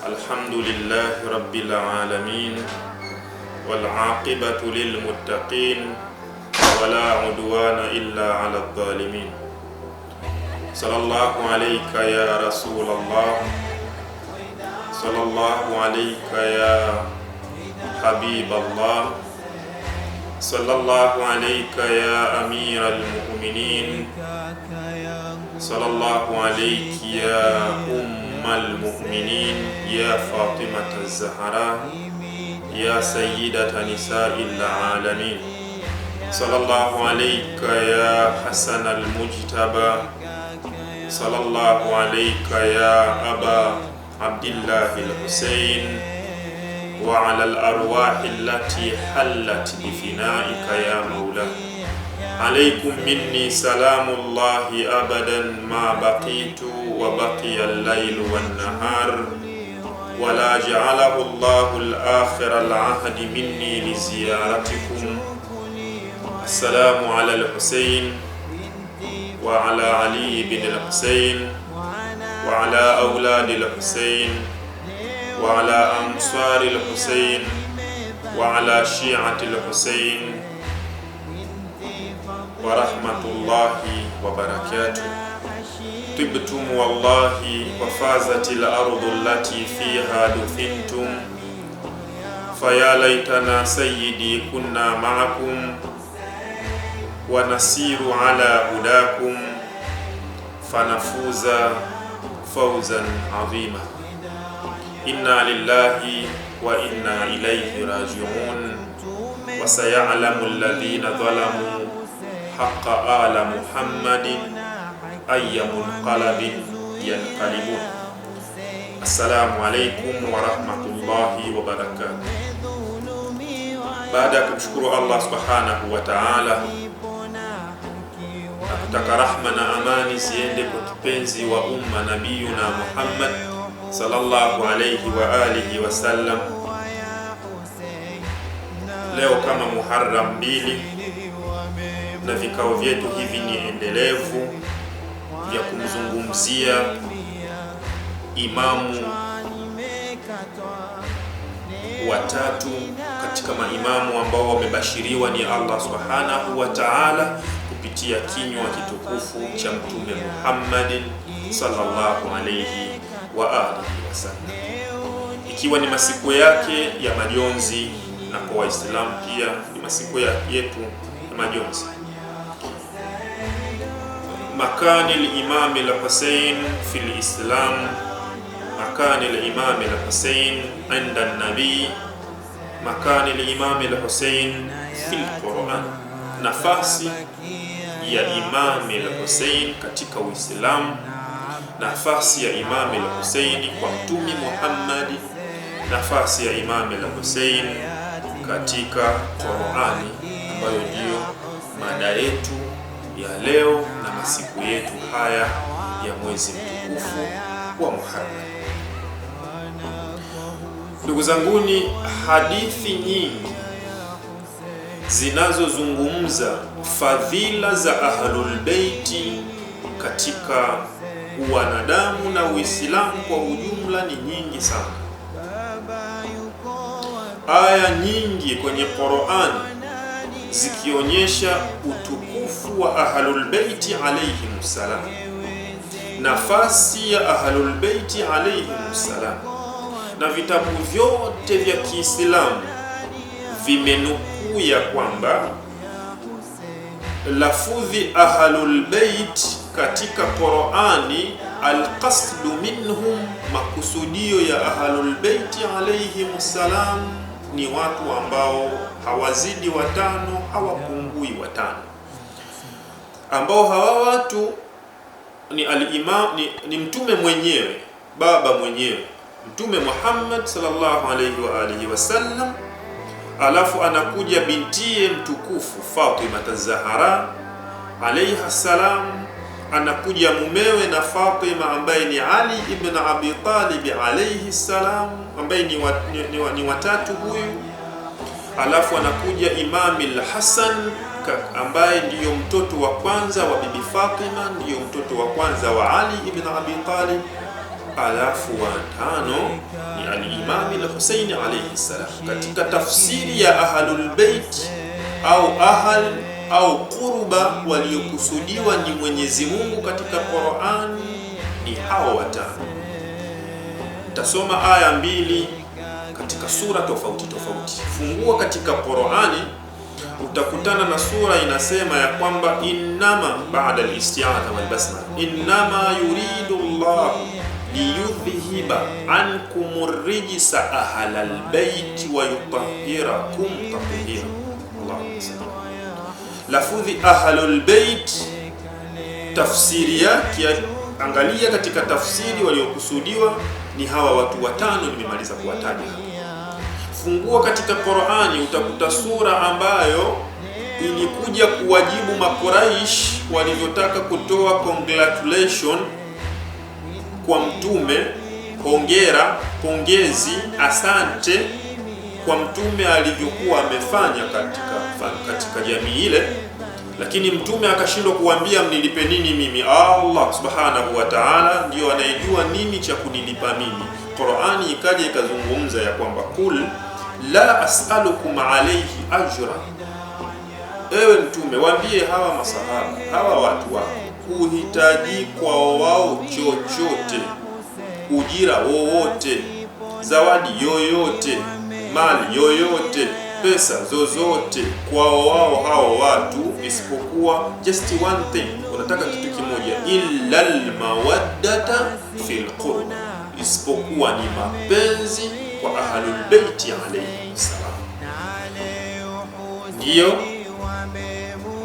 الحمد لله رب العالمين والعاقبة للمتقين ولا عدوان إلا على الظالمين. صلى الله عليك يا رسول الله، صلى الله عليك يا حبيب الله، صلى الله عليك يا أمير المؤمنين، صلى الله عليك يا المؤمنين، يا فاطمة الزهراء، يا سيدة نساء العالمين، صلى الله عليك يا حسن المجتبى، صلى الله عليك يا أبا عبد الله الحسين، وعلى الأرواح التي حلت بفنائك يا مولاي. عليكم مني سلام الله أبدا ما بقيت وبقي الليل والنهار، ولا جعله الله الآخر العهد مني لزيارتكم. السلام على الحسين وعلى علي بن الحسين وعلى أولاد الحسين وعلى أنصار الحسين وعلى شيعة الحسين ورحمة الله وبركاته. طبتم والله وفازت الأرض التي فيها دفنتم، فيا ليتنا سيدي كنا معكم ونسير على هداكم فنفوز فوزا عظيما. إنا لله وإنا إليه راجعون، وسيعلم الذين ظلموا حق آل محمد أي منقلب ينقلبون. السلام عليكم ورحمة الله وبركاته. Baada ya kumshukuru Allah subhanahu wa ta'ala na kutaka rahma na amani ziende kwa kipenzi wa umma nabiyuna Muhammad sallallahu alayhi wa alihi wa sallam, leo kama Muharram 2 na vikao vyetu hivi ni endelevu vya kumzungumzia imamu watatu katika maimamu ambao wamebashiriwa ni Allah subhanahu wa ta'ala kupitia kinywa kitukufu cha Mtume Muhammadin sallallahu alayhi wa alihi wasallam, ikiwa ni masiku yake ya majonzi, na kwa Waislamu pia ni masiku yetu ya majonzi. Makani al-Imam al-Husayn fi al-Islam, makani al-Imam al-Husayn inda an-Nabi, makani al-Imam al-Husayn fi al-Quran, nafasi ya Imam al-Husayn katika Uislamu, nafasi ya Imam al-Husayn kwa Mtume Muhammad, nafasi ya Imam al-Husayn katika Qur'ani, ambayo ndiyo mada yetu ya leo na masiku yetu haya ya mwezi mtukufu wa Muharram. Ndugu zanguni, hadithi nyingi zinazozungumza fadhila za Ahlul Baiti katika wanadamu na Uislamu kwa ujumla ni nyingi sana. Aya nyingi kwenye Qur'an zikionyesha utukufu wa Ahlul Baiti alayhimus salam, nafasi ya Ahlul Baiti alayhimus salam, na vitabu vyote vya Kiislamu vimenukuu ya kwamba lafudhi Ahlul Bait katika Qur'ani, alqasdu minhum, makusudio ya Ahlul Baiti alayhimus salam ni watu ambao hawazidi 5, hawapungui 5, ambao hawa watu ni al-Imam, ni Mtume mwenyewe, baba mwenyewe Mtume Muhammad sallallahu alayhi wa alihi wasallam, alafu anakuja bintiye mtukufu Fatima az-Zahra alayha salam, anakuja mumewe na Fatima ambaye ni Ali ibn Abi Talib alayhi salam, ambaye ni watatu huyu. Alafu anakuja Imam al-Hasan ambaye ndiyo mtoto wa kwanza wa Bibi Fatima, ndiyo mtoto wa kwanza wa Ali ibn Abi Talib. alafu wa tano ni al-Imam al-Husaini alayhi salam. Katika tafsiri ya ahlul bait au ahal au qurba waliokusudiwa ni Mwenyezi Mungu katika Qur'an ni hawa watano. Tasoma aya mbili katika sura tofauti tofauti. Fungua katika Qur'ani utakutana na sura inasema ya kwamba innama ba'da al-isti'adha wal basmala innama yuridu Allah liyudhhiba ankumur rijsa ahlal bait wa yutahhirakum tatheera. Allahumma salli. Lafudhi ahlul bait tafsiri yake, angalia katika tafsiri waliokusudiwa ni hawa watu watano nimemaliza kuwataja. Fungua katika Qur'ani utakuta sura ambayo ilikuja kuwajibu Makuraish walivyotaka kutoa congratulation kwa mtume, hongera, pongezi, asante kwa mtume alivyokuwa amefanya katika jamii ile, lakini mtume akashindwa kuambia mnilipe nini mimi. Allah subhanahu wa ta'ala ndio anayejua nini cha kunilipa mimi. Qur'ani ikaja ikazungumza ya kwamba kul la as'alukum alayhi ajra, ewe mtume waambie hawa masahaba, hawa watu wako, uhitaji kwa wao chochote, ujira wowote, zawadi yoyote, mali yoyote, pesa zozote kwa wao hao watu, isipokuwa just one thing, unataka kitu kimoja, illa almawaddata fil qurba, isipokuwa ni mapenzi kwa ahlul baiti alayhi salam. Ndio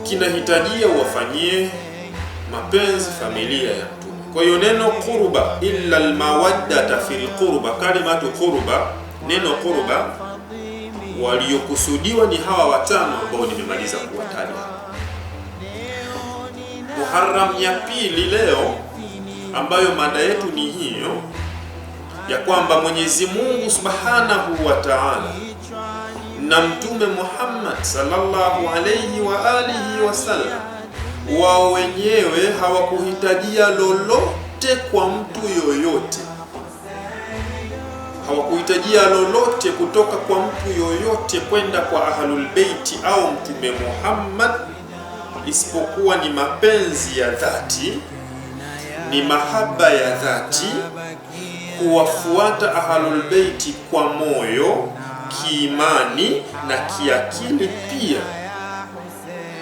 kinahitajia uwafanyie mapenzi familia ya mtume. Kwa hiyo neno qurba, illa almawaddata fil qurba, kalimatu qurba, neno qurba waliokusudiwa ni hawa watano ambao nimemaliza kuwataja. Muharram ya pili leo, ambayo mada yetu ni hiyo ya kwamba Mwenyezi Mungu Subhanahu wa Ta'ala na Mtume Muhammad sallallahu alayhi wa alihi wasallam wao wenyewe hawakuhitajia lolote kwa mtu yoyote, hawakuhitajia lolote kutoka kwa mtu yoyote kwenda kwa ahlul baiti au Mtume Muhammad, isipokuwa ni mapenzi ya dhati, ni mahaba ya dhati, kuwafuata ahlul baiti kwa moyo, kiimani na kiakili pia.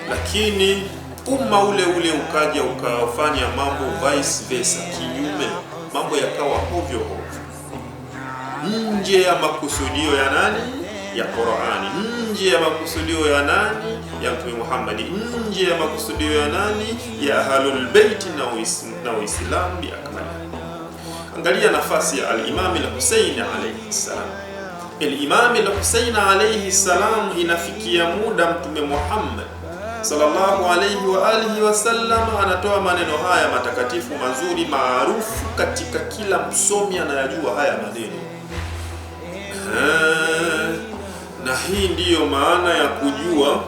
Lakini umma ule ule ukaja ukafanya mambo vice versa, kinyume, mambo yakawa hovyo hovyo, nje ya makusudio ya nani? Ya Qur'ani, nje ya makusudio ya nani? Ya Mtume Muhammad, nje ya makusudio ya nani? Ya ahlul bait na Uislamu biakmali. Angalia nafasi ya al-Imam al-Husayn alayhi salam. Al-Imam al-Husayn alayhi salam, inafikia muda Mtume Muhammad sallallahu alayhi wa alihi wasallam anatoa maneno haya matakatifu mazuri maarufu katika kila msomi anayajua haya maneno. Na hii ndiyo maana ya kujua,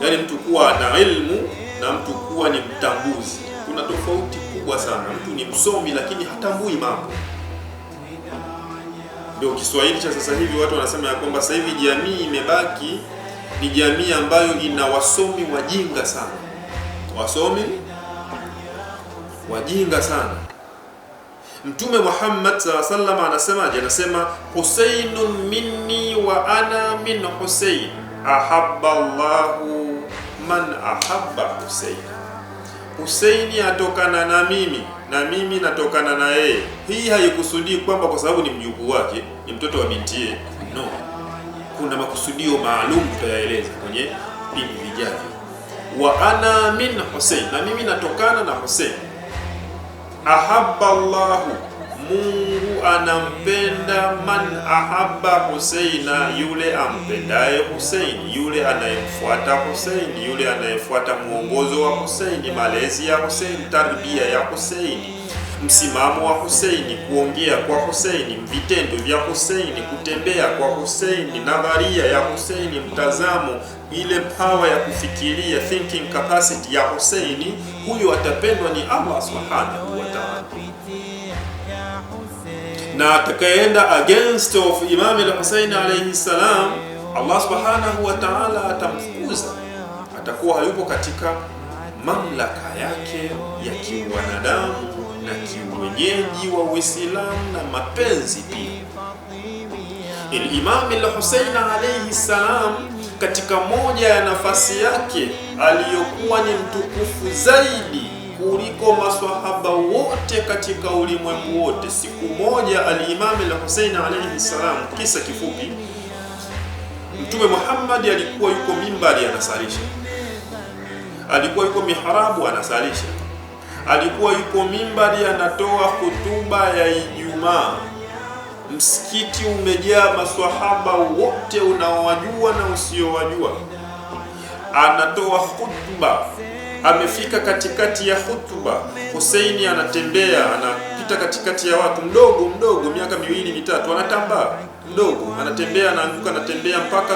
yani mtu kuwa na ilmu na mtu kuwa ni mtambuzi. Kuna tofauti kubwa sana. Mtu ni msomi lakini hatambui mambo. Ndio Kiswahili cha sasa hivi watu wanasema ya kwamba sasa hivi jamii imebaki ni jamii ambayo ina wasomi wajinga sana. Wasomi wajinga sana. Mtume Muhammad sallallahu alaihi wasallam anasemaje? Anasema Husainun minni wa ana min Husain, ahabba Allahu man ahabba Husain. Husaini atokana na mimi na mimi natokana na yeye. Hii haikusudii kwamba kwa sababu ni mjukuu wake, ni mtoto wa binti yake. No. Kuna makusudio maalum tutayaeleza kwenye vipindi vijavyo. Wa ana min Husain, na mimi natokana na Husain. Ahabba Allahu, Mungu anampenda man ahabba Husaina, yule ampendaye Husaini, yule anayemfuata Husaini, yule anayefuata muongozo wa Husaini, malezi ya Husaini, tarbia ya Husaini, msimamo wa Husaini, kuongea kwa Husaini, vitendo vya Husaini, kutembea kwa Husaini, nadharia ya Husaini, mtazamo, ile power ya kufikiria, thinking capacity ya Husaini, huyo atapendwa ni Allah subhanahu wa ta'ala. na atakayeenda against of Imam al-Hussein alayhi salam, Allah subhanahu wa ta'ala atamfukuza, atakuwa hayupo katika mamlaka yake ya kiwanadamu na kiwenyeji wa Uislamu na mapenzi pia. Imam al-Hussein alayhi salam, katika moja ya nafasi yake aliyokuwa ni mtukufu zaidi kuliko maswahaba wote katika ulimwengu wote, siku moja al-Imam al-Hussein alayhi salam, kisa kifupi, Mtume Muhammad alikuwa yuko mimbari anasalisha, alikuwa yuko mihrabu anasalisha, alikuwa yuko mimbari anatoa hutuba ya Ijumaa. Msikiti umejaa maswahaba wote unaowajua na usiowajua, anatoa hutuba. Amefika katikati ya hutuba, Husaini anatembea, anapita katikati ya watu, mdogo, miaka 2-3, anatambaa mdogo, anatembea, anaanguka, anatembea mpaka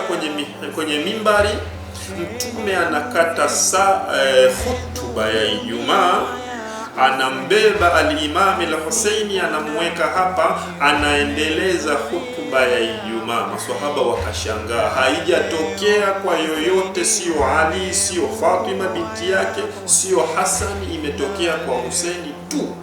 kwenye mimbari. Mtume anakata hutuba ya Ijumaa, anambeba al-Imam al-Husaini, anamweka hapa, anaendeleza hutuba ya Ijumaa. Maswahaba wakashangaa, haijatokea kwa yoyote, sio Ali, sio Fatima binti yake, sio Hassan, imetokea kwa Husaini tu.